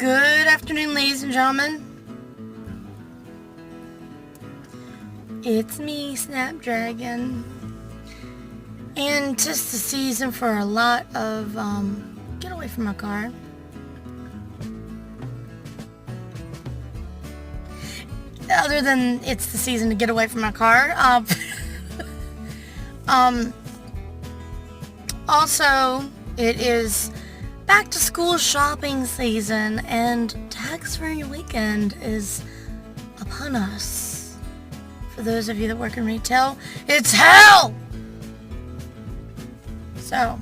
Good afternoon, ladies and gentlemen. It's me, Snapdragon. And just the season for a lot of, get away from my car. Other than it's the season to get away from my car. Also, it is back to school shopping season, and tax-free weekend is upon us. For those of you that work in retail, it's hell! So,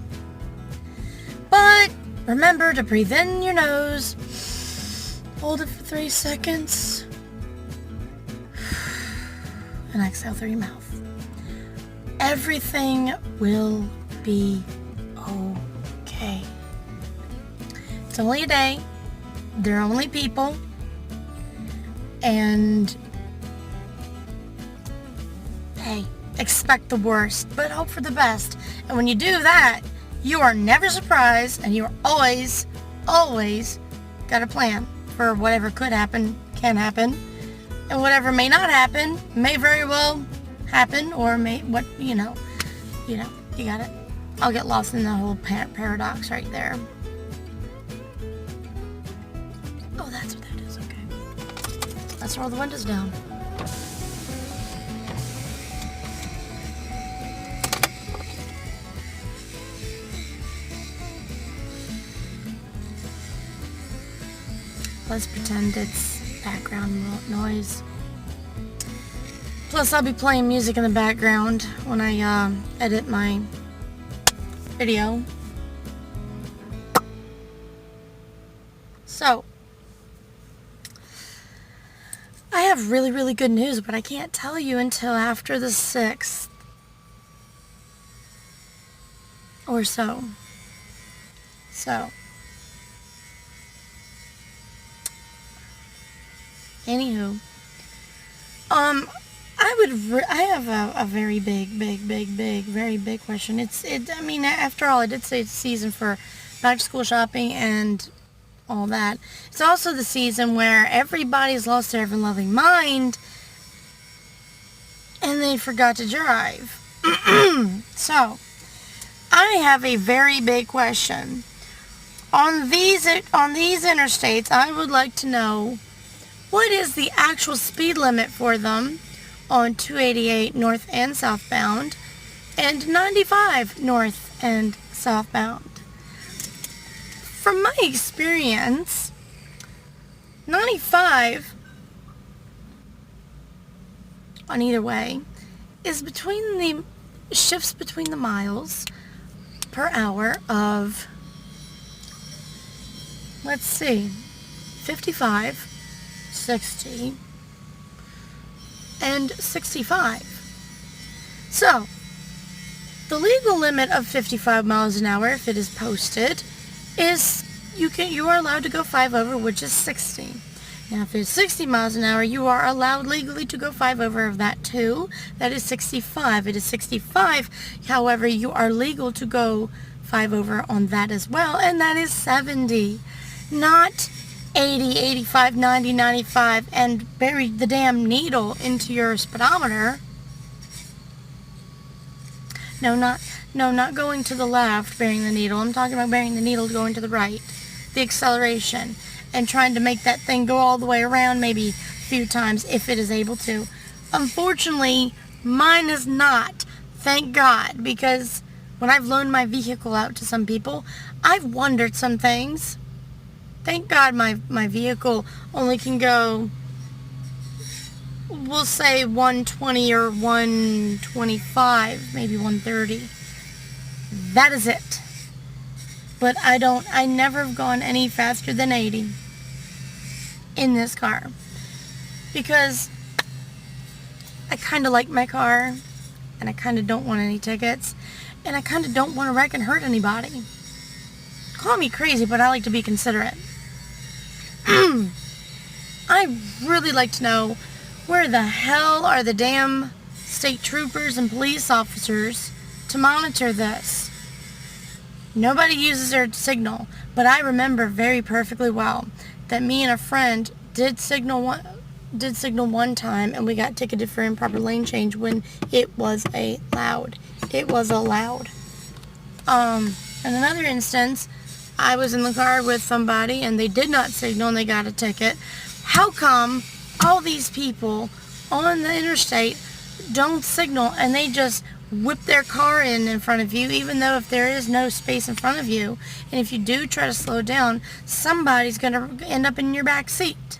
but remember to breathe in your nose, hold it for 3 seconds, and exhale through your mouth. Everything will be okay. It's only a day. They're only people. And hey, expect the worst, but hope for the best. And when you do that, you are never surprised, and you are always got a plan for whatever could happen, can happen, and whatever may not happen may very well happen, or may, you got it. I'll get lost in the whole paradox right there. Oh, that's what that is. Okay. Let's roll the windows down. Let's pretend it's background noise. Plus, I'll be playing music in the background when I edit my video. So, I have really good news, but I can't tell you until after the 6th. Or so. Anywho, I have a very very big question. I mean, after all, I did say it's season for back to school shopping and all that. It's also the season where everybody's lost their ever-loving mind and they forgot to drive. So, I have a very big question. On these interstates, I would like to know, what is the actual speed limit for them on 288 north and southbound, and 95 north and southbound? From my experience, 95 on either way is shifts between the miles per hour of, let's see, 55, 60, and 65. So, the legal limit of 55 miles an hour, if it is posted, is you are allowed to go 5 over, which is 60. Now, if it's 60 miles an hour, you are allowed legally to go 5 over of that too. That is 65. It is 65. However, you are legal to go 5 over on that as well, and that is 70. Not 80, 85, 90, 95, and bury the damn needle into your speedometer. No, not going to the left, burying the needle. I'm talking about burying the needle going to the right. The acceleration. And trying to make that thing go all the way around maybe a few times if it is able to. Unfortunately, mine is not. Thank God. Because when I've loaned my vehicle out to some people, I've wondered some things. Thank God my vehicle only can go, we'll say 120 or 125, maybe 130. That is it. But I never have gone any faster than 80 in this car. Because I kind of like my car, and I kind of don't want any tickets, and I kind of don't want to wreck and hurt anybody. Call me crazy, but I like to be considerate. I'd really like to know, where the hell are the damn state troopers and police officers to monitor this? Nobody uses their signal, but I remember very perfectly well that me and a friend did signal one time, and we got ticketed for improper lane change when it was allowed. It was allowed. In another instance, I was in the car with somebody and they did not signal and they got a ticket. How come all these people on the interstate don't signal and they just whip their car in front of you, even though if there is no space in front of you, and if you do try to slow down, somebody's going to end up in your back seat?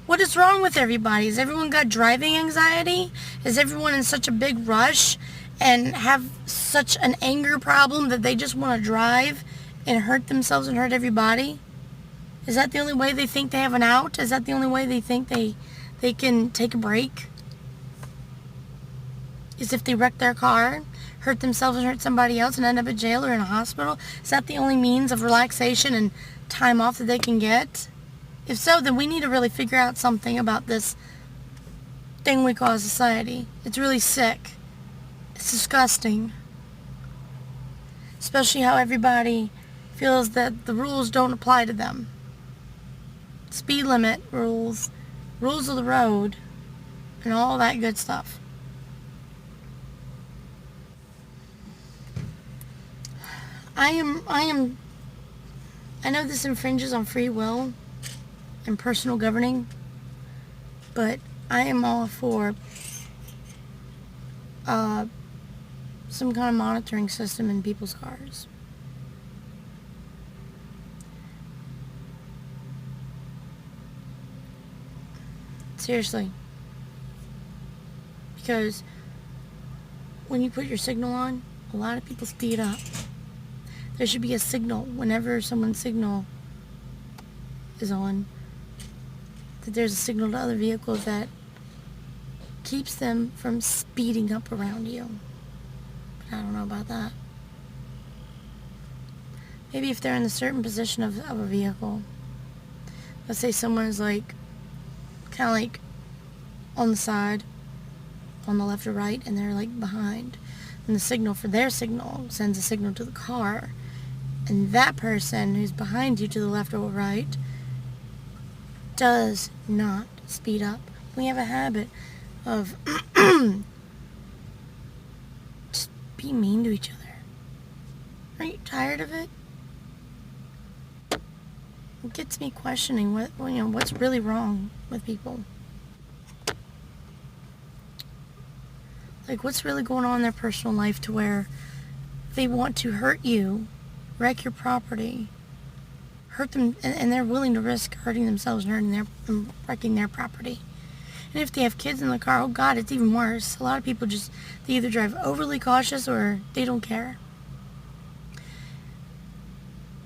What is wrong with everybody? Has everyone got driving anxiety? Is everyone in such a big rush and have such an anger problem that they just want to drive and hurt themselves and hurt everybody? Is that the only way they think they have an out? Is that the only way they think they can take a break? Is if they wreck their car, hurt themselves and hurt somebody else and end up in jail or in a hospital? Is that the only means of relaxation and time off that they can get? If so, then we need to really figure out something about this thing we call society. It's really sick. It's disgusting. Especially how everybody feels that the rules don't apply to them. Speed limit rules, rules of the road, and all that good stuff. I know this infringes on free will and personal governing, but I am all for some kind of monitoring system in people's cars. Seriously. Because when you put your signal on, a lot of people speed up. There should be a signal whenever someone's signal is on, that there's a signal to other vehicles that keeps them from speeding up around you. But I don't know about that. Maybe if they're in a certain position of a vehicle. Let's say someone's like, kind of like on the side, on the left or right, and they're like behind. And the signal for their signal sends a signal to the car. And that person who's behind you to the left or right does not speed up. We have a habit of just being mean to each other. Are you tired of it? It gets me questioning what's really wrong with people. Like, what's really going on in their personal life to where they want to hurt you, wreck your property, hurt them, and they're willing to risk hurting themselves and wrecking their property. And if they have kids in the car, oh God, it's even worse. A lot of people they either drive overly cautious or they don't care.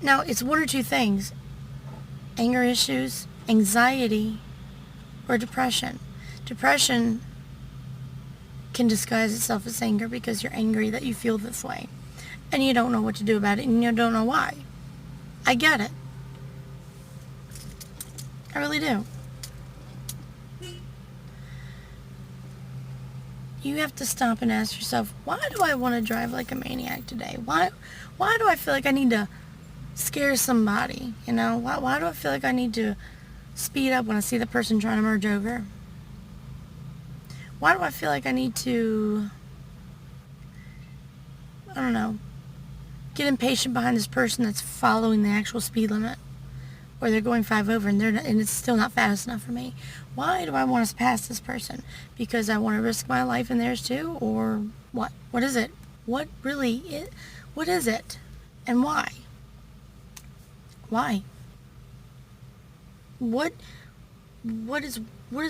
Now, it's one or two things: anger issues, anxiety, or depression. Depression can disguise itself as anger because you're angry that you feel this way. And you don't know what to do about it, and you don't know why. I get it. I really do. You have to stop and ask yourself, why do I want to drive like a maniac today? Why do I feel like I need to scare somebody? Why do I feel like I need to speed up when I see the person trying to merge over? Why do I feel like I need to, I don't know, get impatient behind this person that's following the actual speed limit? Or they're going 5 over and it's still not fast enough for me. Why do I want to pass this person? Because I want to risk my life and theirs too? Or what? What is it? What is it? And why? Why? What is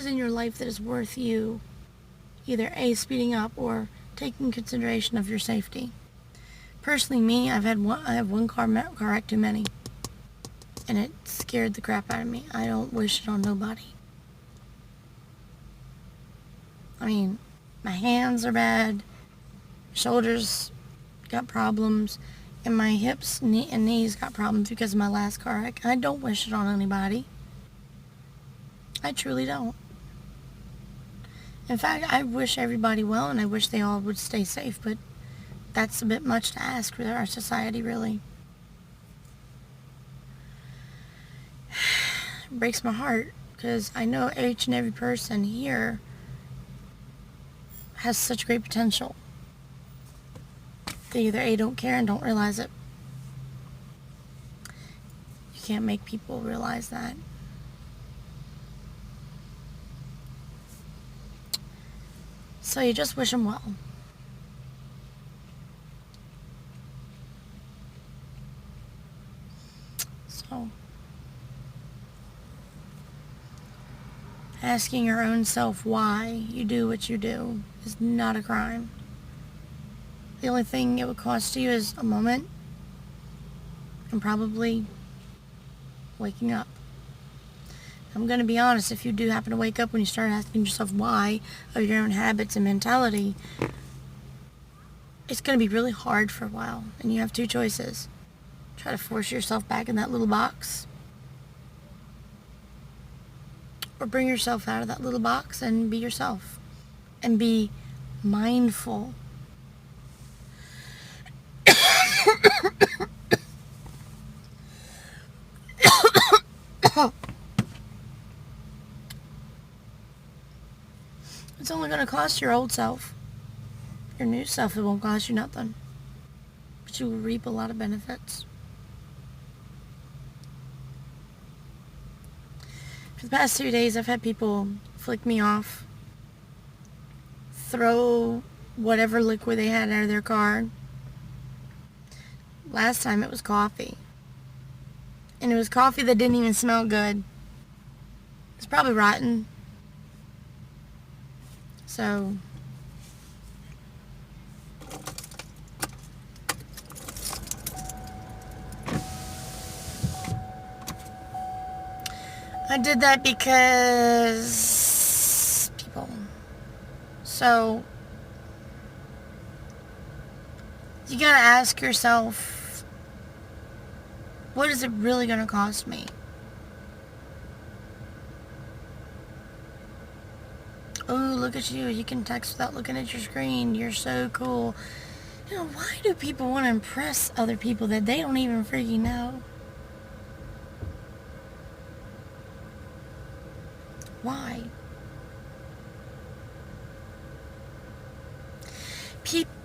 in your life that is worth you either A, speeding up, or taking consideration of your safety? Personally, me, I have one car wreck too many. And it scared the crap out of me. I don't wish it on nobody. I mean, my hands are bad, shoulders got problems, and my hips and knees got problems because of my last car wreck. I don't wish it on anybody. I truly don't. In fact, I wish everybody well, and I wish they all would stay safe, but that's a bit much to ask for our society, really. It breaks my heart because I know each and every person here has such great potential. They either A, don't care and don't realize it. You can't make people realize that. So you just wish them well. So, asking your own self why you do what you do is not a crime. The only thing it would cost you is a moment and probably waking up. I'm going to be honest, if you do happen to wake up when you start asking yourself why of your own habits and mentality, it's going to be really hard for a while. And you have two choices. Try to force yourself back in that little box, or bring yourself out of that little box and be yourself. And be mindful. It's only going to cost your old self. Your new self, it won't cost you nothing. But you will reap a lot of benefits. For the past 2 days, I've had people flick me off, throw whatever liquid they had out of their car. Last time it was coffee. And it was coffee that didn't even smell good. It's probably rotten. So, I did that because people. So, you gotta ask yourself, what is it really gonna cost me? Oh, look at you. You can text without looking at your screen. You're so cool. You know, why do people want to impress other people that they don't even freaking know? Why?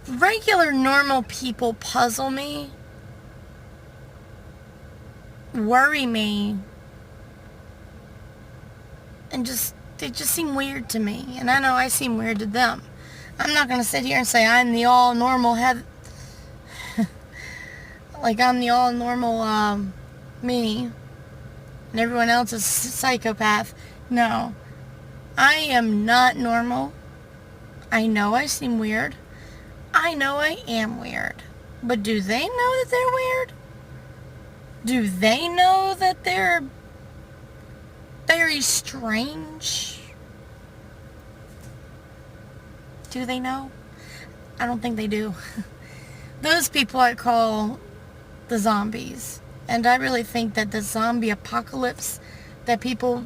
Regular, normal people puzzle me, worry me, and they just seem weird to me. And I know I seem weird to them. I'm not going to sit here and say I'm the all normal like I'm the all normal me and everyone else is psychopath. No. I am not normal. I know I seem weird. I know I am weird. But do they know that they're weird? Do they know that they're very strange? Do they know? I don't think they do. Those people I call the zombies. And I really think that the zombie apocalypse that people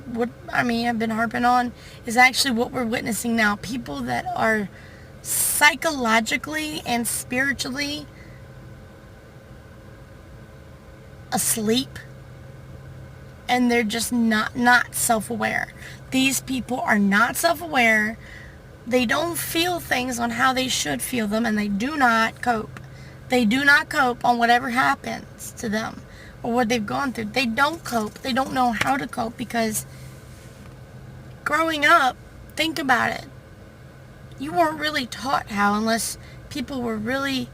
have been harping on is actually what we're witnessing now. People that are psychologically and spiritually asleep, and they're just not self-aware. These people are not self-aware. They don't feel things on how they should feel them, and they do not cope. They do not cope on whatever happens to them or what they've gone through. They don't cope. They don't know how to cope because growing up, think about it. You weren't really taught how unless people were really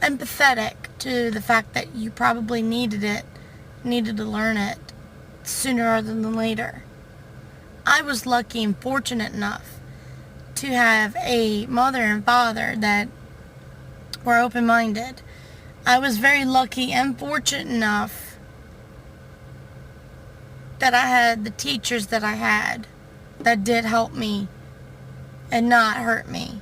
empathetic to the fact that you probably needed to learn it sooner rather than later. I was lucky and fortunate enough to have a mother and father that were open-minded. I was very lucky and fortunate enough that I had the teachers that I had that did help me and not hurt me.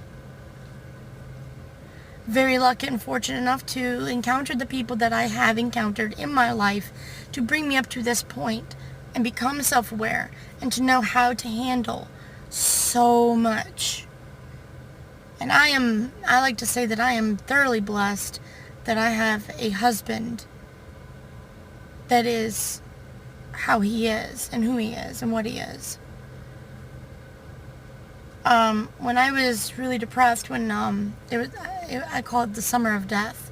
Very lucky and fortunate enough to encounter the people that I have encountered in my life to bring me up to this point and become self-aware and to know how to handle so much. And I like to say that I am thoroughly blessed that I have a husband that is how he is and who he is and what he is. When I was really depressed, when I call it the summer of death.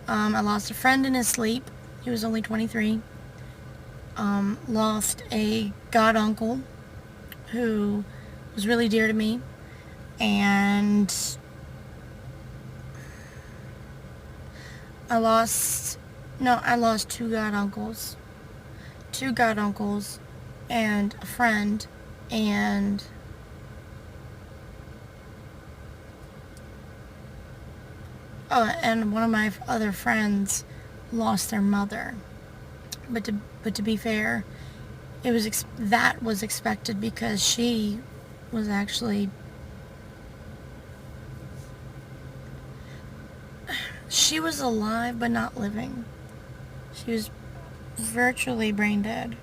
I lost a friend in his sleep. He was only 23. Lost a god uncle who was really dear to me, and I lost two god uncles, and a friend, and and one of my other friends lost their mother. But to be fair, that was expected because she was actually alive but not living. She was virtually brain dead.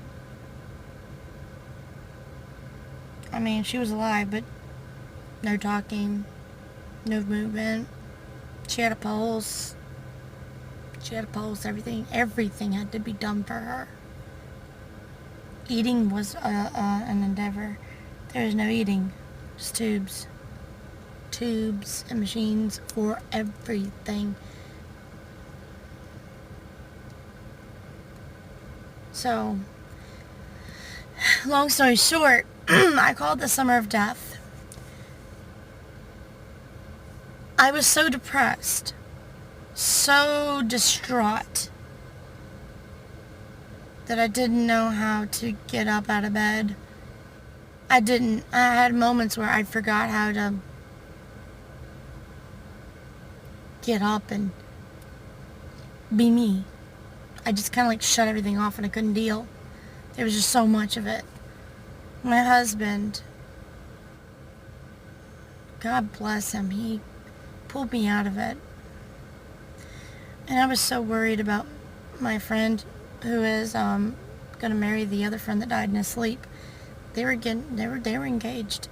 I mean, she was alive, but no talking, no movement. She had a pulse. Everything had to be done for her. Eating was an endeavor. There was no eating, just tubes and machines for everything. So, long story short, I called it the summer of death. I was so depressed, so distraught, that I didn't know how to get up out of bed. I had moments where I forgot how to get up and be me. I just kind of like shut everything off and I couldn't deal. There was just so much of it. My husband, God bless him, he pulled me out of it. And I was so worried about my friend who is going to marry the other friend that died in his sleep. They were engaged.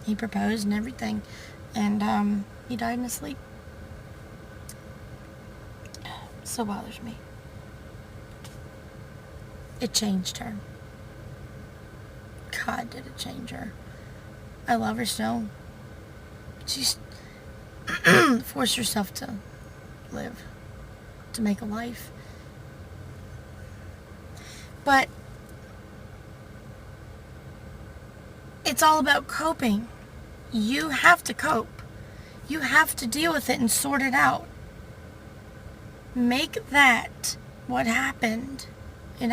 He proposed and everything, and he died in his sleep. So bothers me. It changed her. God, did it change her. I love her still. She's forced herself to live, to make a life. But it's all about coping. You have to cope. You have to deal with it and sort it out. Make that what happened and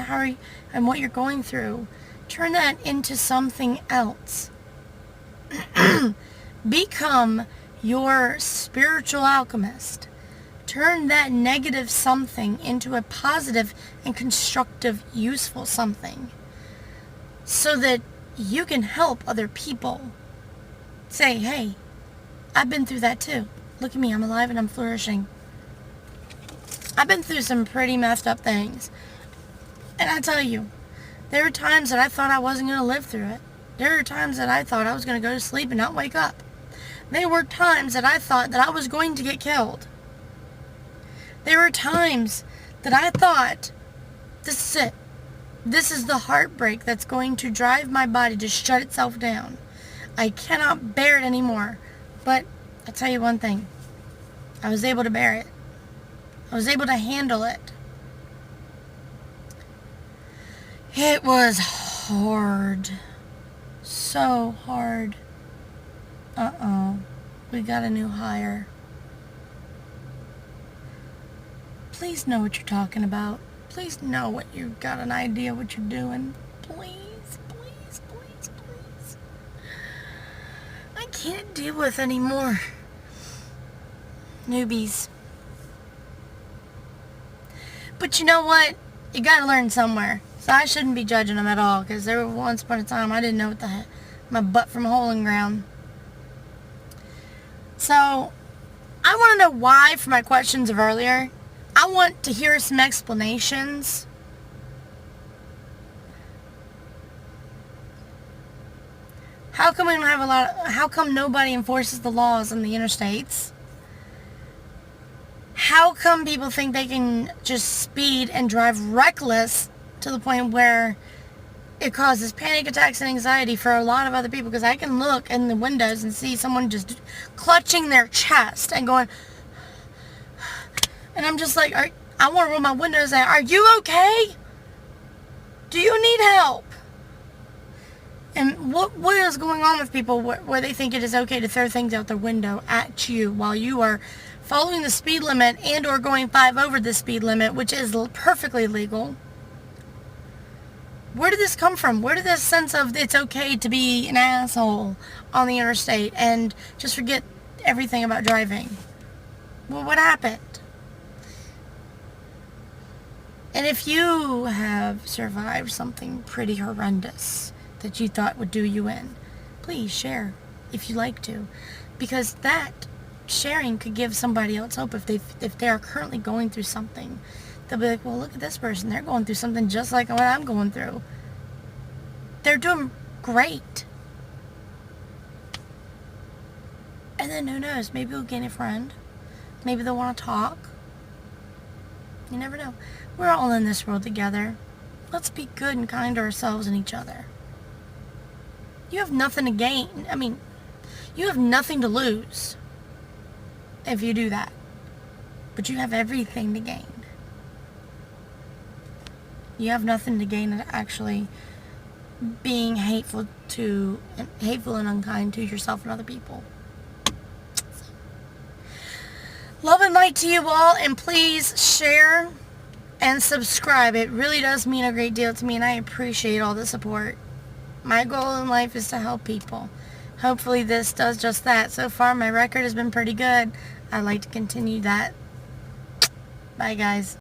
and what you're going through. Turn that into something else. Become your spiritual alchemist. Turn that negative something into a positive and constructive, useful something, so that you can help other people. Say, hey, I've been through that too. Look at me, I'm alive and I'm flourishing. I've been through some pretty messed up things. And I tell you, there were times that I thought I wasn't going to live through it. There were times that I thought I was going to go to sleep and not wake up. There were times that I thought that I was going to get killed. There were times that I thought, this is it. This is the heartbreak that's going to drive my body to shut itself down. I cannot bear it anymore. But I'll tell you one thing. I was able to bear it. I was able to handle it. It was hard. So hard. Uh-oh. We got a new hire. Please know what you're talking about. Please know what you've got an idea what you're doing. Please, please, please, please. I can't deal with any more newbies. But you know what? You gotta learn somewhere. So I shouldn't be judging them at all, because there was once upon a time I didn't know what the heck, my butt from a hole in the ground. So I want to know why for my questions of earlier. I want to hear some explanations. How come we don't have how come nobody enforces the laws on the interstates? How come people think they can just speed and drive reckless to the point where it causes panic attacks and anxiety for a lot of other people, because I can look in the windows and see someone just clutching their chest and going, and I'm just like, I want to roll my windows and say, are you okay? Do you need help? And what is going on with people where they think it is okay to throw things out their window at you while you are following the speed limit and or going 5 over the speed limit, which is perfectly legal? Where did this come from? Where did this sense of it's okay to be an asshole on the interstate and just forget everything about driving? Well, what happened? And if you have survived something pretty horrendous that you thought would do you in, please share if you like to, because that sharing could give somebody else hope. If they are currently going through something, they'll be like, well, look at this person, they're going through something just like what I'm going through. They're doing great. And then who knows, maybe we'll gain a friend, maybe they'll want to talk. You never know. We're all in this world together. Let's be good and kind to ourselves and each other. You have nothing to gain. I mean, you have nothing to lose if you do that. But you have everything to gain. You have nothing to gain in actually being hateful and unkind to yourself and other people. Love and light to you all, and please share and subscribe. It really does mean a great deal to me, and I appreciate all the support. My goal in life is to help people. Hopefully this does just that. So far, my record has been pretty good. I'd like to continue that. Bye, guys.